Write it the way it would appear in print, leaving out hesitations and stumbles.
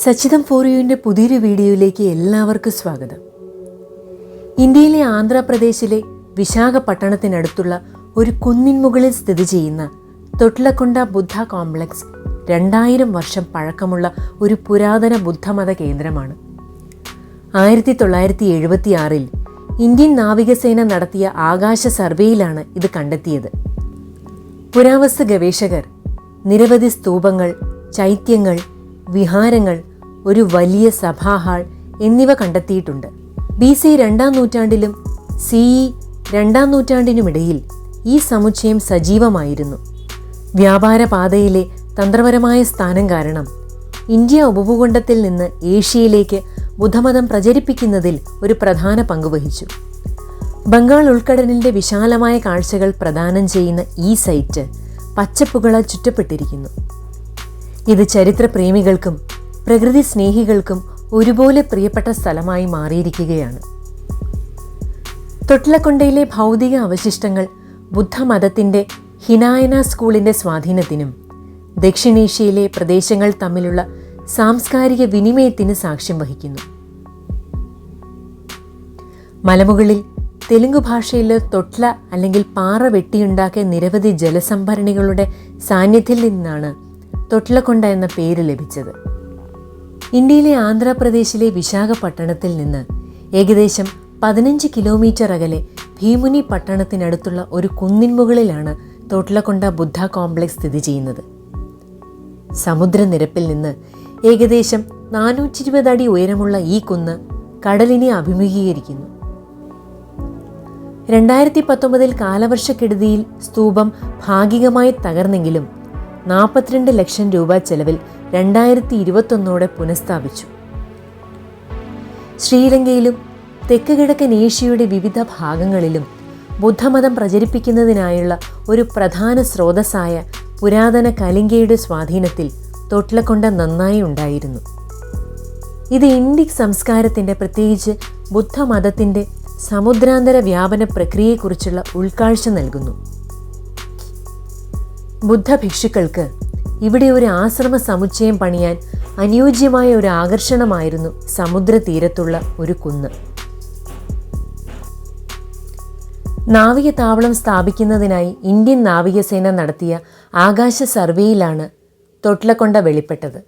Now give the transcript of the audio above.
സച്ചിതം four യുവിൻ്റെ പുതിയൊരു വീഡിയോയിലേക്ക് എല്ലാവർക്കും സ്വാഗതം. ഇന്ത്യയിലെ ആന്ധ്രാപ്രദേശിലെ വിശാഖപട്ടണത്തിനടുത്തുള്ള ഒരു കുന്നിൻ മുകളിൽ സ്ഥിതി ചെയ്യുന്ന തൊട്ലക്കൊണ്ട ബുദ്ധ കോംപ്ലക്സ് 2000 വർഷം പഴക്കമുള്ള ഒരു പുരാതന ബുദ്ധമത കേന്ദ്രമാണ്. 1976 ഇന്ത്യൻ നാവികസേന നടത്തിയ ആകാശ സർവേയിലാണ് ഇത് കണ്ടെത്തിയത്. പുരാവസ്തു ഗവേഷകർ നിരവധി സ്തൂപങ്ങൾ, ചൈത്യങ്ങൾ, വിഹാരങ്ങൾ, ഒരു വലിയ സഭാഹാൾ എന്നിവ കണ്ടെത്തിയിട്ടുണ്ട്. BC 2-ാം നൂറ്റാണ്ടിലും CE 2-ാം നൂറ്റാണ്ടിനുമിടയിൽ ഈ സമുച്ചയം സജീവമായിരുന്നു. വ്യാപാരപാതയിലെ തന്ത്രപരമായ സ്ഥാനം കാരണം ഇന്ത്യ ഉപഭൂഖണ്ഡത്തിൽ നിന്ന് ഏഷ്യയിലേക്ക് ബുദ്ധമതം പ്രചരിപ്പിക്കുന്നതിൽ ഒരു പ്രധാന പങ്കുവഹിച്ചു. ബംഗാൾ ഉൾക്കടലിൻ്റെ വിശാലമായ കാഴ്ചകൾ പ്രദാനം ചെയ്യുന്ന ഈ സൈറ്റ് പച്ചപ്പുകളാൽ ചുറ്റപ്പെട്ടിരിക്കുന്നു. ഇത് ചരിത്രപ്രേമികൾക്കും പ്രകൃതി സ്നേഹികൾക്കും ഒരുപോലെ പ്രിയപ്പെട്ട സ്ഥലമായി മാറിയിരിക്കുകയാണ്. തൊട്ലക്കൊണ്ടയിലെ ഭൗതിക അവശിഷ്ടങ്ങൾ ബുദ്ധമതത്തിൻ്റെ ഹിനായന സ്കൂളിൻ്റെ സ്വാധീനത്തിനും ദക്ഷിണേഷ്യയിലെ പ്രദേശങ്ങൾ തമ്മിലുള്ള സാംസ്കാരിക വിനിമയത്തിന് സാക്ഷ്യം വഹിക്കുന്നു. മലമുകളിൽ തെലുങ്ക് ഭാഷയിൽ തൊട്ല അല്ലെങ്കിൽ പാറ വെട്ടിയുണ്ടാക്കിയ നിരവധി ജലസംഭരണികളുടെ സാന്നിധ്യത്തിൽ നിന്നാണ് തൊട്ലക്കൊണ്ട എന്ന പേര് ലഭിച്ചത്. ഇന്ത്യയിലെ ആന്ധ്രാപ്രദേശിലെ വിശാഖപട്ടണത്തിൽ നിന്ന് ഏകദേശം 15 കിലോമീറ്റർ അകലെ ഭീമുനി പട്ടണത്തിനടുത്തുള്ള ഒരു കുന്നിൻ മുകളിലാണ് തൊട്ലക്കൊണ്ട ബുദ്ധ കോംപ്ലക്സ് സ്ഥിതി ചെയ്യുന്നത്. സമുദ്രനിരപ്പിൽ നിന്ന് ഏകദേശം 420 അടി ഉയരമുള്ള ഈ കുന്ന് കടലിനെ അഭിമുഖീകരിക്കുന്നു. 2019 കാലവർഷക്കെടുതിയിൽ സ്തൂപം ഭാഗികമായി തകർന്നെങ്കിലും 42 ലക്ഷം രൂപ ചെലവിൽ 2021 പുനഃസ്ഥാപിച്ചു. ശ്രീലങ്കയിലും തെക്ക് കിഴക്കൻ ഏഷ്യയുടെ വിവിധ ഭാഗങ്ങളിലും ബുദ്ധമതം പ്രചരിപ്പിക്കുന്നതിനായുള്ള ഒരു പ്രധാന സ്രോതസ്സായ പുരാതന കലിംഗയുടെ സ്വാധീനത്തിൽ തൊട്ലക്കൊണ്ട നന്നായി ഉണ്ടായിരുന്നു. ഇത് ഇൻഡിക് സംസ്കാരത്തിൻ്റെ, പ്രത്യേകിച്ച് ബുദ്ധമതത്തിൻ്റെ സമുദ്രാന്തര വ്യാപന പ്രക്രിയയെക്കുറിച്ചുള്ള ഉൾക്കാഴ്ച നൽകുന്നു. ബുദ്ധ ഭിക്ഷുക്കൾക്ക് ഇവിടെ ഒരു ആശ്രമ സമുച്ചയം പണിയാൻ അനുയോജ്യമായ ഒരു ആകർഷണമായിരുന്നു സമുദ്രതീരത്തുള്ള ഒരു കുന്ന്. നാവിക താവളം സ്ഥാപിക്കുന്നതിനായി ഇന്ത്യൻ നാവികസേന നടത്തിയ ആകാശ സർവേയിലാണ് തൊട്ലക്കൊണ്ട വെളിപ്പെട്ടത്.